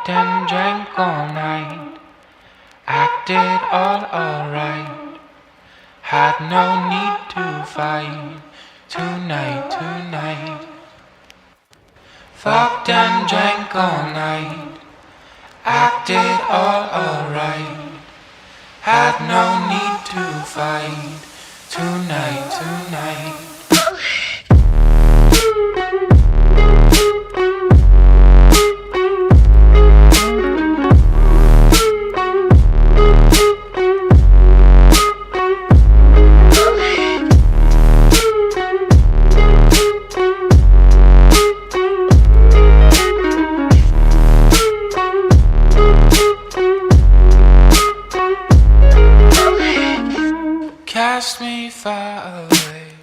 Fucked and drank all night, acted all alright, had no need to fight tonight. Fucked and drank all night, acted all alright, had no need to fight tonight. Cast me far away,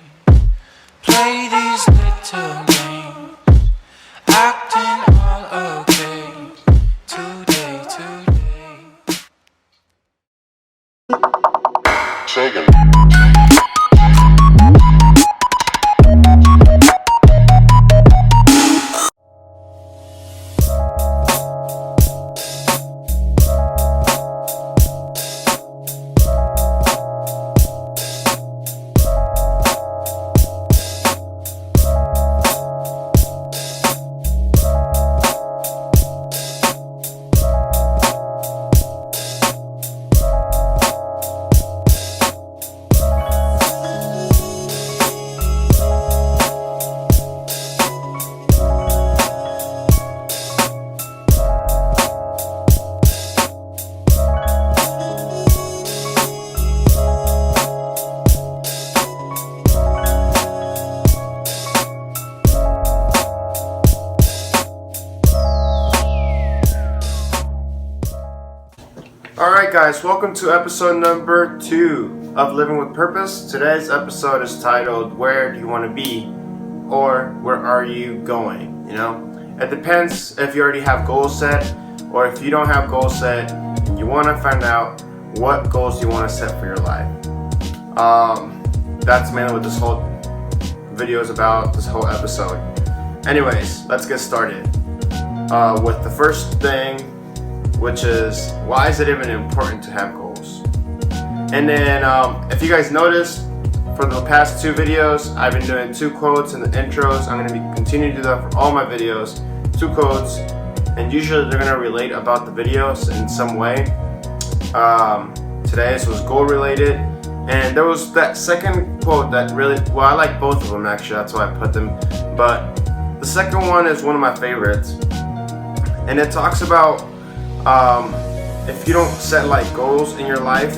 play these little games, acting all okay today. Shaking. Alright guys, welcome to episode number 2 of Living with Purpose. Today's episode is titled, Where Do You Want to Be? Or Where Are You Going? You know, it depends if you already have goals set, or if you don't have goals set and you want to find out what goals you want to set for your life. That's mainly what this whole video is about, this whole episode. Anyways, let's get started with the first thing, which is, why is it even important to have goals? And then if you guys noticed, for the past 2 videos, I've been doing 2 quotes in the intros. I'm going to be continuing to do that for all my videos, 2 quotes, and usually they're going to relate about the videos in some way. Today's was goal related, and there was that second quote that really, well, I like both of them actually, that's why I put them, but the second one is one of my favorites, and it talks about if you don't set like goals in your life,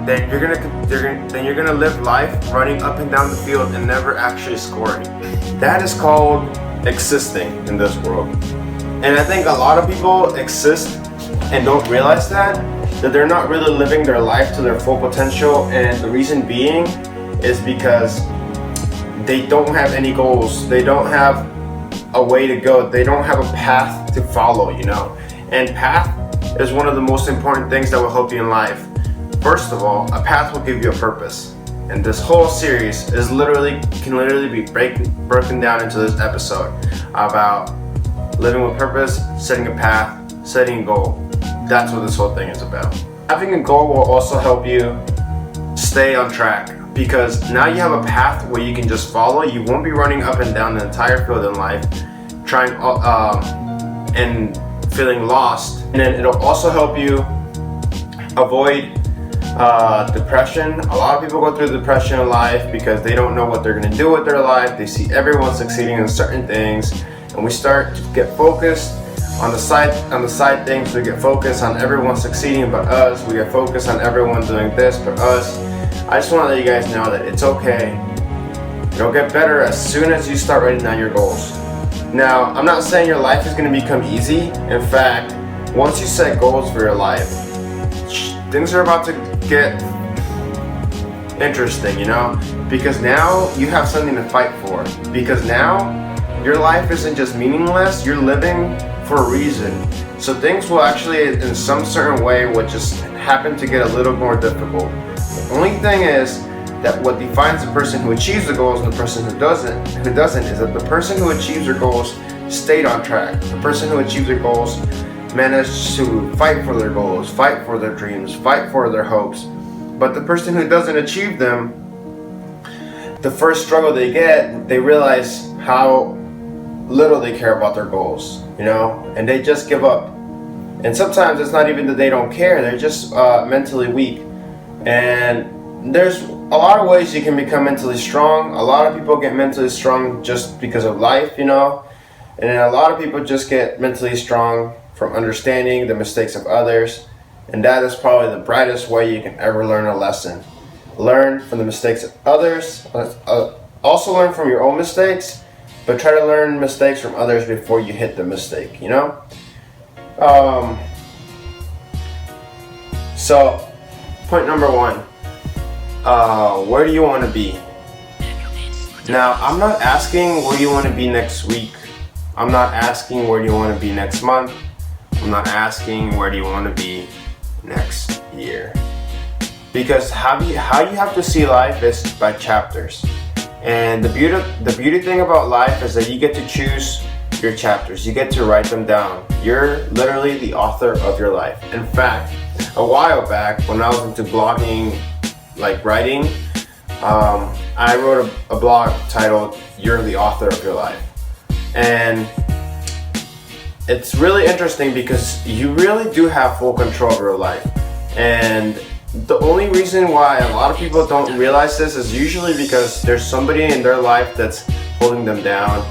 then you're gonna live life running up and down the field and never actually scoring. That is called existing in this world. And I think a lot of people exist and don't realize that they're not really living their life to their full potential, and the reason being is because they don't have any goals. They don't have a way to go. They don't have a path to follow, you know. And path is one of the most important things that will help you in life. First of all, a path will give you a purpose. And this whole series can literally be broken down into this episode about living with purpose, setting a path, setting a goal. That's what this whole thing is about. Having a goal will also help you stay on track, because now you have a path where you can just follow. You won't be running up and down the entire field in life, trying and feeling lost. And then it'll also help you avoid depression. A lot of people go through depression in life because they don't know what they're going to do with their life. They see everyone succeeding in certain things, and we start to get focused on the side things. We get focused on everyone succeeding but us. We get focused on everyone doing this but us. I just want to let you guys know that it's okay. It'll get better as soon as you start writing down your goals. Now, I'm not saying your life is going to become easy. In fact, once you set goals for your life, things are about to get interesting, you know? Because now you have something to fight for. Because now your life isn't just meaningless, you're living for a reason. So things will actually, in some certain way, will just happen to get a little more difficult. The only thing is that what defines the person who achieves the goals and the person who doesn't is that the person who achieves their goals stayed on track. The person who achieves their goals manage to fight for their goals, fight for their dreams, fight for their hopes. But the person who doesn't achieve them, the first struggle they get, they realize how little they care about their goals, and they just give up. And sometimes it's not even that they don't care, they're just mentally weak. And there's a lot of ways you can become mentally strong. A lot of people get mentally strong just because of life, and a lot of people just get mentally strong from understanding the mistakes of others. And that is probably the brightest way you can ever learn a lesson. Learn from the mistakes of others. Also learn from your own mistakes, but try to learn mistakes from others before you hit the mistake, So, point number 1. Where do you want to be? Now, I'm not asking where you want to be next week. I'm not asking where do you want to be next month. I'm not asking where do you want to be next year. Because how you have to see life is by chapters. And the beauty thing about life is that you get to choose your chapters. You get to write them down. You're literally the author of your life. In fact, a while back when I was into blogging, like writing, I wrote a blog titled "You're the Author of Your Life." And it's really interesting because you really do have full control of your life. And the only reason why a lot of people don't realize this is usually because there's somebody in their life that's holding them down,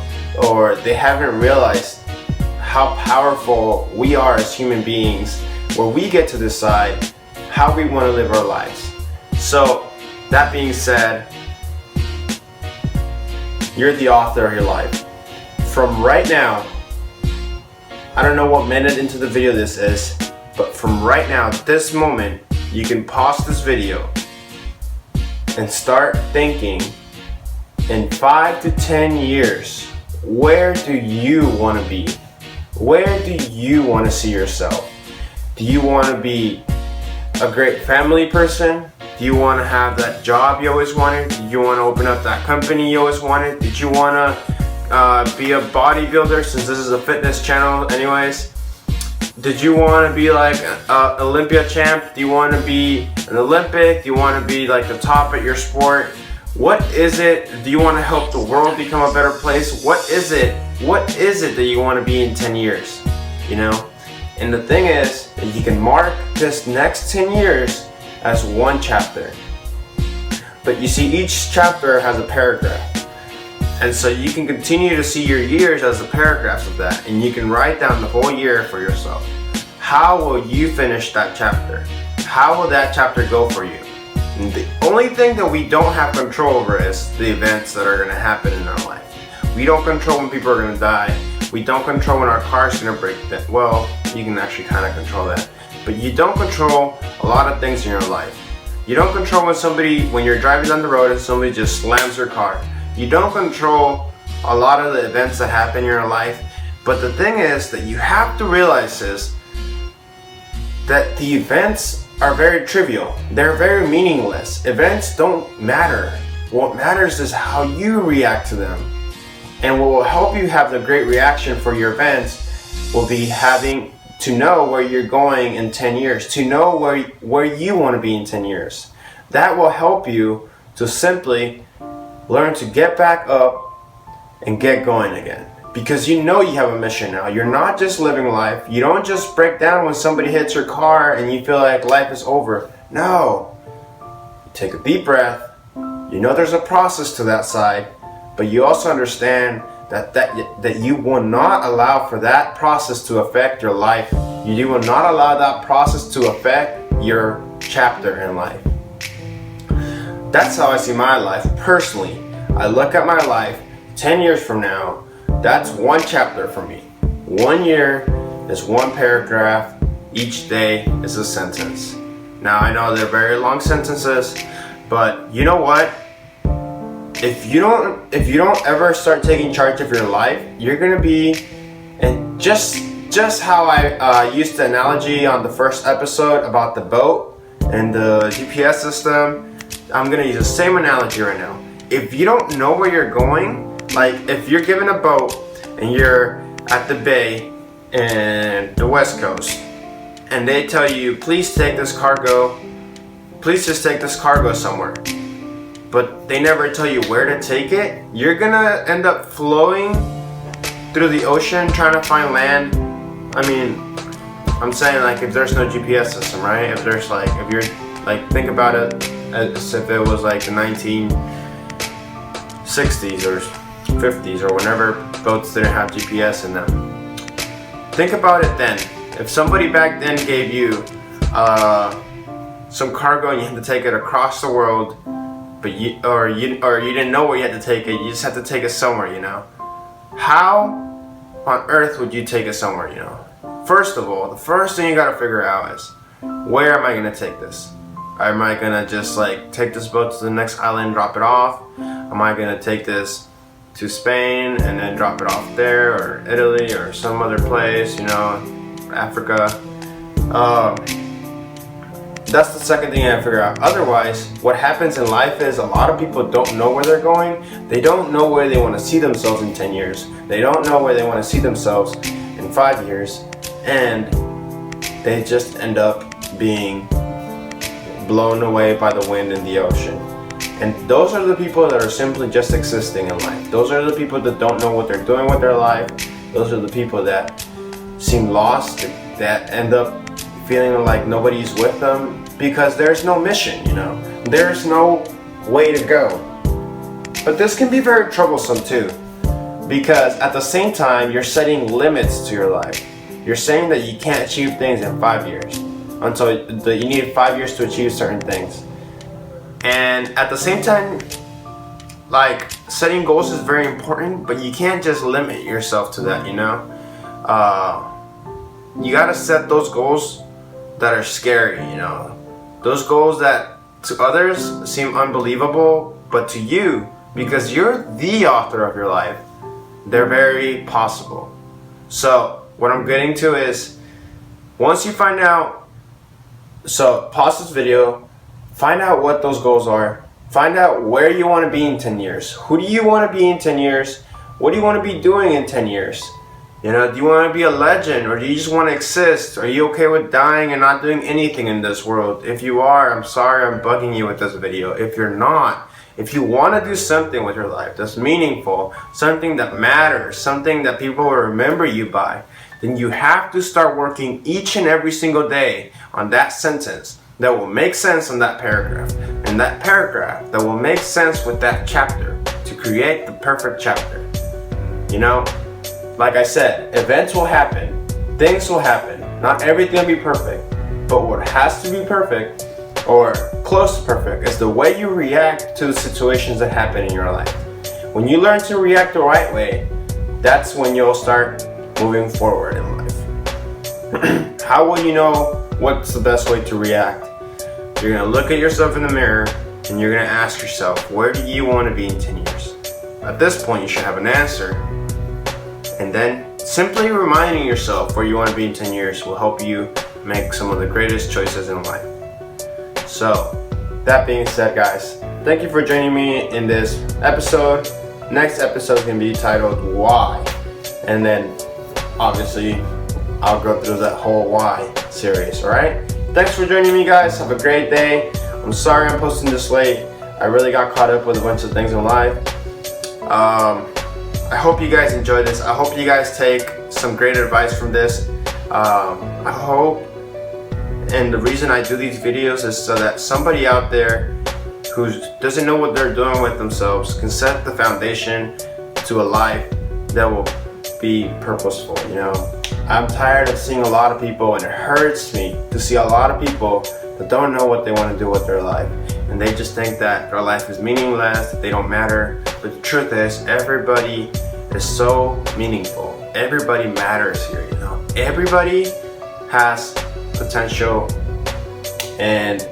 or they haven't realized how powerful we are as human beings, where we get to decide how we want to live our lives. So, that being said, you're the author of your life. From right now, I don't know what minute into the video this is, but from right now, this moment, you can pause this video and start thinking, in 5 to 10 years, where do you want to be? Where do you want to see yourself? Do you want to be a great family person? Do you want to have that job you always wanted? Do you want to open up that company you always wanted? Did you want to be a bodybuilder, since this is a fitness channel anyways? Did you want to be like an Olympia champ? Do you want to be an Olympic? Do you want to be like the top at your sport? What is it? Do you want to help the world become a better place? What is it? What is it that you want to be in 10 years? And the thing is that you can mark this next 10 years as one chapter. But you see, each chapter has a paragraph. And so you can continue to see your years as the paragraphs of that, and you can write down the whole year for yourself. How will you finish that chapter? How will that chapter go for you? And the only thing that we don't have control over is the events that are going to happen in our life. We don't control when people are going to die. We don't control when our car's going to break down. Well, you can actually kind of control that. But you don't control a lot of things in your life. You don't control when you're driving down the road and somebody just slams their car. You don't control a lot of the events that happen in your life. But the thing is that you have to realize is that the events are very trivial. They're very meaningless. Events don't matter. What matters is how you react to them. And what will help you have the great reaction for your events will be having to know where you're going in 10 years, to know where you want to be in 10 years. That will help you to simply learn to get back up and get going again. Because you know you have a mission now. You're not just living life. You don't just break down when somebody hits your car and you feel like life is over. No. You take a deep breath. You know there's a process to that side, but you also understand that you will not allow for that process to affect your life. You will not allow that process to affect your chapter in life. That's how I see my life personally. I look at my life 10 years from now. That's one chapter for me. 1 year is one paragraph. Each day is a sentence. Now I know they're very long sentences, but you know what? If you don't ever start taking charge of your life, you're gonna be, and just how I used the analogy on the first episode about the boat and the GPS system, I'm gonna use the same analogy right now. If you don't know where you're going, like if you're given a boat and you're at the bay in the West Coast, and they tell you, please take this cargo, please just take this cargo somewhere, but they never tell you where to take it, you're gonna end up flowing through the ocean trying to find land. I mean, I'm saying, like, if there's no GPS system, right? If there's like, if you're like, think about it as if it was like the 1960s or 50s or whenever boats didn't have GPS in them. Think about it then. If somebody back then gave you some cargo and you had to take it across the world, but you didn't know where you had to take it, you just had to take it somewhere, you know. How on earth would you take it somewhere, you know? First of all, the first thing you gotta figure out is, where am I gonna take this? Am I gonna just like take this boat to the next island and drop it off? Am I gonna take this to Spain and then drop it off there, or Italy, or some other place, you know, Africa? That's the second thing I gotta figure out. Otherwise, what happens in life is a lot of people don't know where they're going. They don't know where they wanna see themselves in 10 years. They don't know where they wanna see themselves in 5 years. And they just end up being blown away by the wind in the ocean. And those are the people that are simply just existing in life. Those are the people that don't know what they're doing with their life. Those are the people that seem lost, that end up feeling like nobody's with them because there's no mission, you know. There's no way to go. But this can be very troublesome too, because at the same time you're setting limits to your life. You're saying that you can't achieve things in 5 years, until you need 5 years to achieve certain things. And at the same time, like, setting goals is very important, but you can't just limit yourself to that, you know? You gotta set those goals that are scary, you know? Those goals that to others seem unbelievable, but to you, because you're the author of your life, they're very possible. So, what I'm getting to is, once you find out, so pause this video, find out what those goals are, find out where you want to be in 10 years. Who do you want to be in 10 years? What do you want to be doing in 10 years? You know, do you want to be a legend, or do you just want to exist? Are you okay with dying and not doing anything in this world? If you are, I'm sorry I'm bugging you with this video. If you're not, if you want to do something with your life that's meaningful, something that matters, something that people will remember you by, then you have to start working each and every single day on that sentence that will make sense in that paragraph, and that paragraph that will make sense with that chapter to create the perfect chapter. You know, like I said, events will happen, things will happen, not everything will be perfect, but what has to be perfect, or close to perfect, is the way you react to the situations that happen in your life. When you learn to react the right way, that's when you'll start moving forward in life. How will you know what's the best way to react? You're gonna look at yourself in the mirror and you're gonna ask yourself, where do you want to be in 10 years? At this point, you should have an answer. And then simply reminding yourself where you want to be in 10 years will help you make some of the greatest choices in life. So, that being said, guys, thank you for joining me in this episode. Next episode can be titled Why. And then obviously I'll go through that whole why series. Alright, thanks for joining me, guys. Have a great day. I'm sorry I'm posting this late. I really got caught up with a bunch of things in life. I hope you guys enjoy this. I hope you guys take some great advice from this. I hope, and the reason I do these videos is so that somebody out there who doesn't know what they're doing with themselves can set the foundation to a life that will be purposeful, you know. I'm tired of seeing a lot of people, and it hurts me to see a lot of people that don't know what they want to do with their life, and they just think that their life is meaningless, that they don't matter. But the truth is, everybody is so meaningful. Everybody matters here, you know. Everybody has potential, and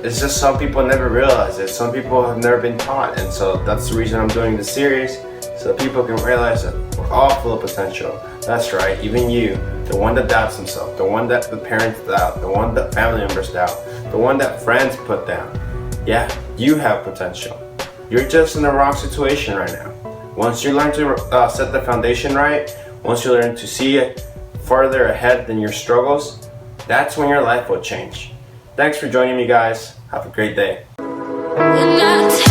it's just some people never realize it. Some people have never been taught, and so that's the reason I'm doing this series, so people can realize that we're all full of potential. That's right, even you, the one that doubts himself, the one that the parents doubt, the one that family members doubt, the one that friends put down. Yeah, you have potential. You're just in the wrong situation right now. Once you learn to set the foundation right, once you learn to see it farther ahead than your struggles, that's when your life will change. Thanks for joining me, guys. Have a great day. When I